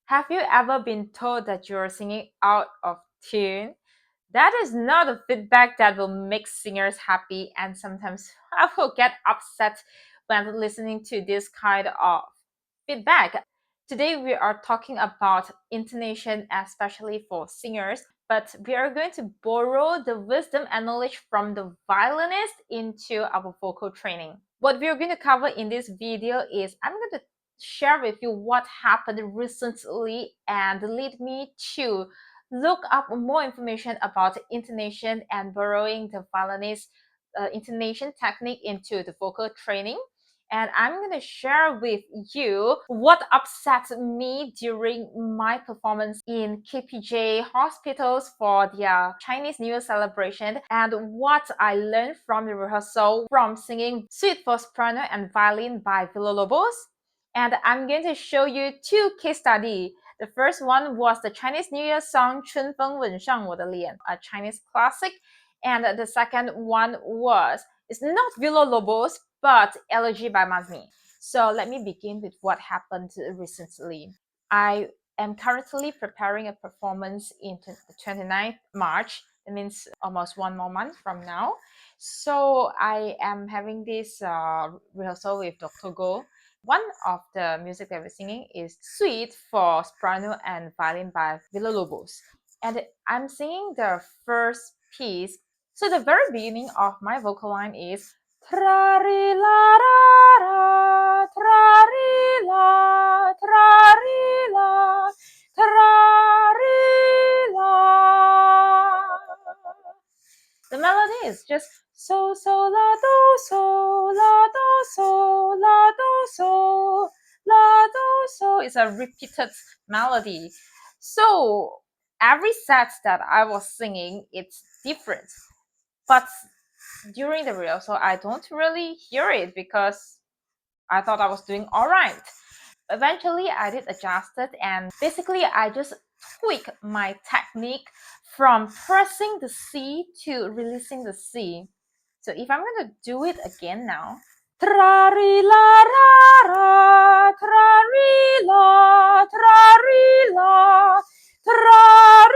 Have you ever been told that you're singing out of tune? That is not a feedback that will make singers happy, and sometimes I will get upset when listening to this kind of feedback. Today we are talking about intonation, especially for singers, but we are going to borrow the wisdom and knowledge from the violinist into our vocal training. What we are going to cover in this video is I'm going to share with you what happened recently and lead me to look up more information about intonation and borrowing the violinist intonation technique into the vocal training. And I'm going to share with you what upset me during my performance in KPJ hospitals for their Chinese New Year celebration, and what I learned from the rehearsal from singing Suite for Soprano and Violin by Villalobos. And I'm going to show you two case studies. The first one was the Chinese New Year song Chun, Feng, Shang, Lian, a Chinese classic. And the second one was, it's not Villalobos, but Elegy by Mazmi. So let me begin with what happened recently. I am currently preparing a performance in the 29th March. That means almost 1 more month from now. So I am having this rehearsal with Dr. Go. One of the music that we're singing is Suite for Soprano and Violin by Villalobos. And I'm singing the first piece. So the very beginning of my vocal line is tra-ri-la-ra-ra, tra-ri-la, tra-ri-la, tra-ri-la. The melody is just so, so, la, do, so, la, do, so, la, do, so, la, do, so. It's a repeated melody. So every set that I was singing, it's different. But during the rehearsal, I don't really hear it because I thought I was doing all right. Eventually, I did adjust it, and basically, I just tweak my technique from pressing the C to releasing the C. So if I'm going to do it again now, tra-ri-la-ra-ra, tra-ri-la, tra-ri-la, tra-ri-la.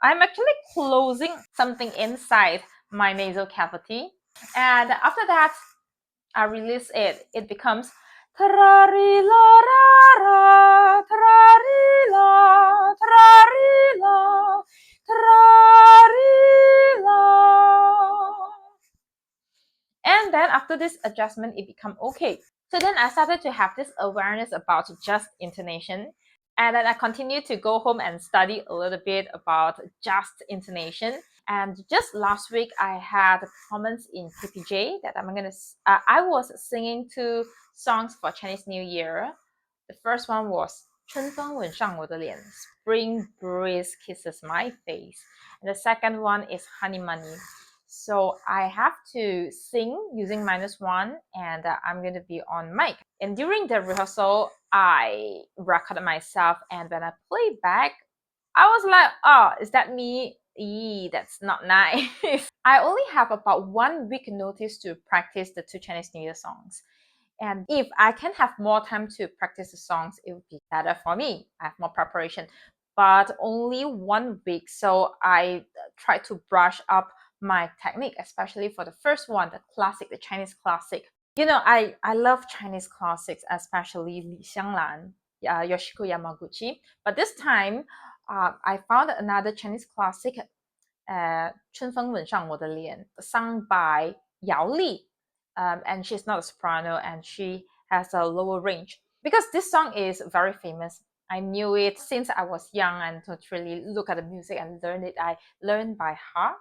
I'm actually closing something inside my nasal cavity. And after that, I release it. It becomes tra-ri-la-ra-ra, tra-ri-la, tra-ri-la, tra-ri-la. And then after this adjustment, it become okay. So then I started to have this awareness about just intonation. And then I continued to go home and study a little bit about just intonation. And just last week, I had a performance in KPJ that I was singing two songs for Chinese New Year. The first one was 春风吻上我的脸, Spring Breeze Kisses My Face. And the second one is Honey Money. So I have to sing using -1, and I'm going to be on mic. And during the rehearsal, I recorded myself, and when I play back, I was like, oh, is that me? That's not nice. I only have about 1 week notice to practice the two Chinese New Year songs. And if I can have more time to practice the songs, it would be better for me. I have more preparation, but only 1 week. So I try to brush up my technique, especially for the first one, the classic, the Chinese classic. You know, I love Chinese classics, especially Li Xianglan, Yoshiko Yamaguchi. But this time, I found another Chinese classic, 春风吻上我的脸, sung by Yao Li. And she's not a soprano, and she has a lower range. Because this song is very famous, I knew it since I was young and don't really look at the music and learn it. I learned by heart,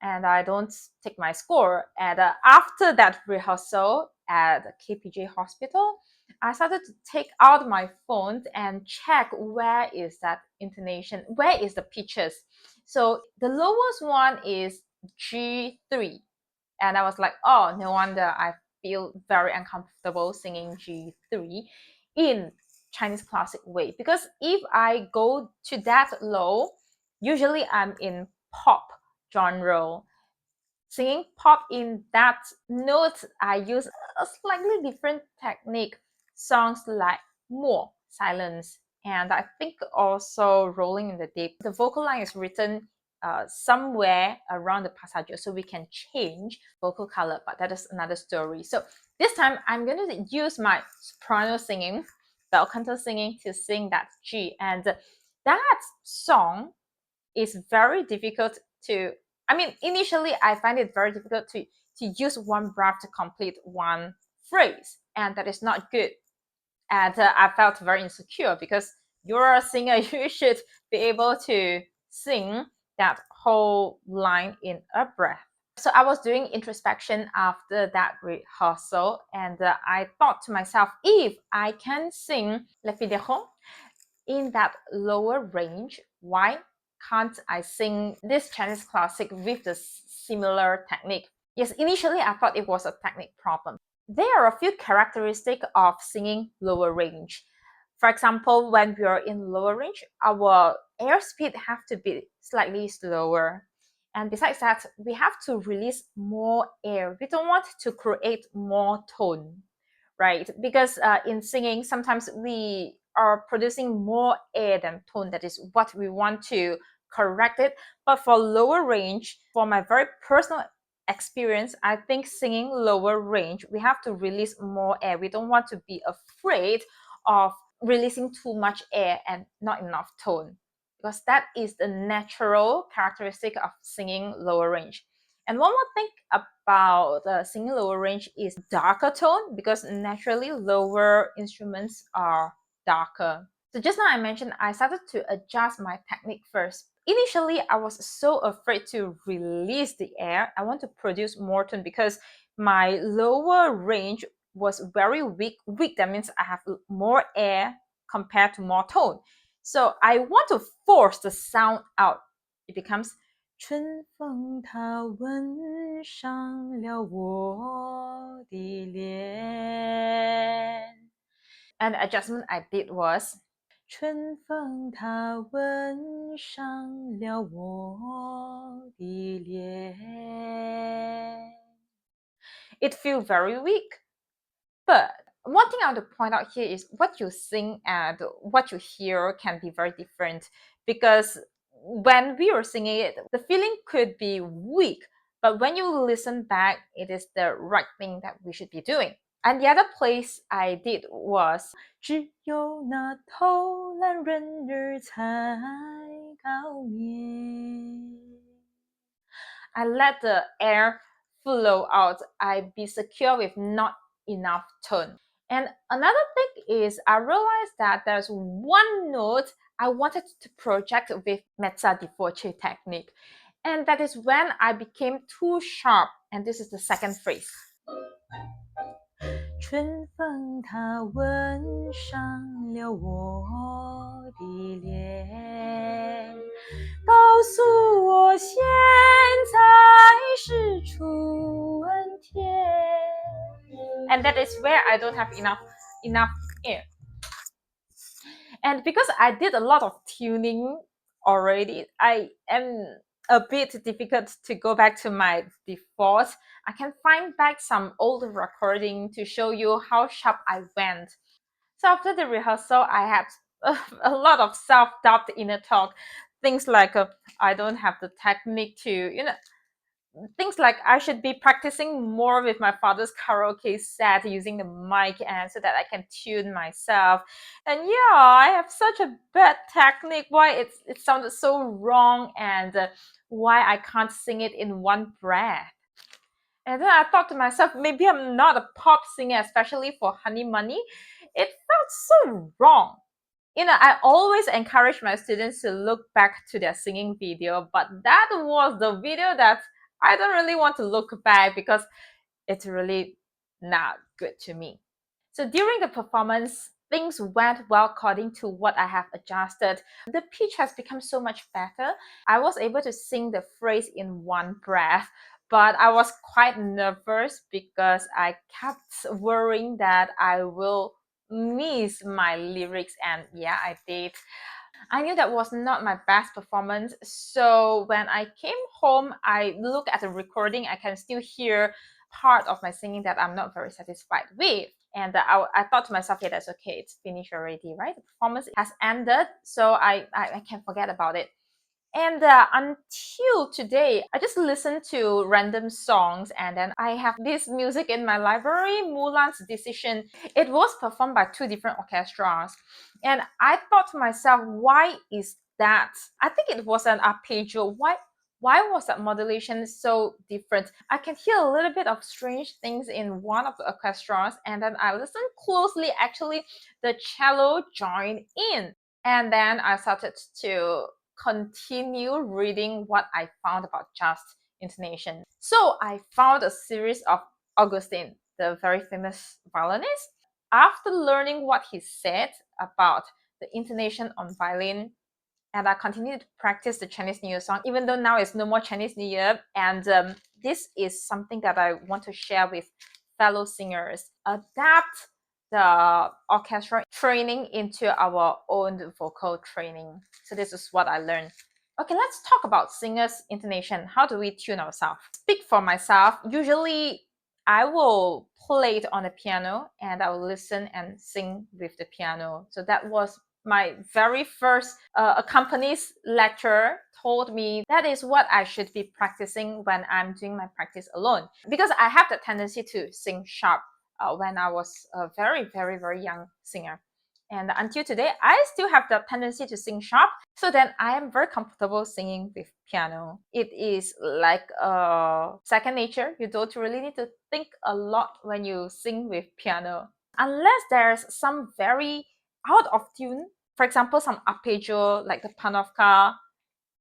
and I don't take my score. And after that rehearsal at the KPJ hospital, I started to take out my phone and check where is that intonation, where is the pitches. So the lowest one is G3. And I was like, oh, no wonder I feel very uncomfortable singing G3 in Chinese classic way. Because if I go to that low, usually I'm in pop genre. Singing pop in that note, I use a slightly different technique. songs like More, Silence, and I think also Rolling in the Deep. The vocal line is written somewhere around the passaggio, so we can change vocal color, but that is another story. So this time I'm going to use my soprano singing, bel canto singing to sing that G, and that song is very difficult to, I mean, initially I find it very difficult to use one breath to complete one phrase, and that is not good. And I felt very insecure because you're a singer, you should be able to sing that whole line in a breath. So I was doing introspection after that rehearsal, and I thought to myself, if I can sing Le Fidèle in that lower range, why can't I sing this Chinese classic with the similar technique? Yes, initially I thought it was a technique problem. There are a few characteristics of singing lower range. For example, when we are in lower range, our airspeed have to be slightly slower. And besides that, we have to release more air. We don't want to create more tone, right? Because in singing, sometimes we are producing more air than tone. That is what we want to correct it. But for lower range, for my very personal experience, I think singing lower range, we have to release more air. We don't want to be afraid of releasing too much air and not enough tone, because that is the natural characteristic of singing lower range. And one more thing about singing lower range is darker tone, because naturally lower instruments are darker. So just now I mentioned I started to adjust my technique first. Initially, I was so afraid to release the air. I want to produce more tone because my lower range was very weak. Weak, that means I have more air compared to more tone. So I want to force the sound out. It becomes 春风它吻上了我的脸. And the adjustment I did was 春风它吻上了我的脸. It feels very weak, but one thing I want to point out here is what you sing and what you hear can be very different, because when we are singing it, the feeling could be weak, but when you listen back, it is the right thing that we should be doing. And the other place I did was 只有那偷懒人儿才高眠. I let the air flow out. I be secure with not enough tone. And another thing is I realized that there's one note I wanted to project with Messa di Voce technique. And that is when I became too sharp. And this is the second phrase. 春风它吻上了我的脸，告诉我现在是春天。And that is where I don't have enough air. And because I did a lot of tuning already, I am a bit difficult to go back to my default. I can find back some old recording to show you how sharp I went. So after the rehearsal, I had a lot of self-doubt inner talk. Things like I don't have the technique to, things like I should be practicing more with my father's karaoke set using the mic, and so that I can tune myself. And yeah, I have such a bad technique. Why it sounded so wrong, and why I can't sing it in one breath. And then I thought to myself, maybe I'm not a pop singer, especially for Honey Money. It felt so wrong. I always encourage my students to look back to their singing video, but that was the video that I don't really want to look back because it's really not good to me. So during the performance, things went well according to what I have adjusted. The pitch has become so much better. I was able to sing the phrase in one breath, but I was quite nervous because I kept worrying that I will miss my lyrics, and yeah, I did. I knew that was not my best performance, so when I came home, I look at the recording, I can still hear part of my singing that I'm not very satisfied with. And I thought to myself, yeah, that's okay, it's finished already, right? The performance has ended, so I can forget about it. And until today, I just listen to random songs, and then I have this music in my library, Mulan's Decision. It was performed by two different orchestras. And I thought to myself, why is that? I think it was an arpeggio. Why was that modulation so different? I can hear a little bit of strange things in one of the orchestras, and then I listened closely. Actually, the cello joined in. And then I started to continue reading what I found about just intonation. So I found a series of Augustine, the very famous violinist. After learning what he said about the intonation on violin, and I continued to practice the Chinese New Year song, even though now it's no more Chinese New Year. And this is something that I want to share with fellow singers. Adapt the orchestra training into our own vocal training. So this is what I learned. Okay, let's talk about singers' intonation. How do we tune ourselves? Speak for myself. Usually, I will play it on the piano and I will listen and sing with the piano. So that was my very first accompanist lecturer told me that is what I should be practicing when I'm doing my practice alone, because I have the tendency to sing sharp when I was a very, very, very young singer. And until today, I still have the tendency to sing sharp. So then I am very comfortable singing with piano. It is like second nature. You don't really need to think a lot when you sing with piano. Unless there's some very out of tune, for example, some arpeggio like the Panofka,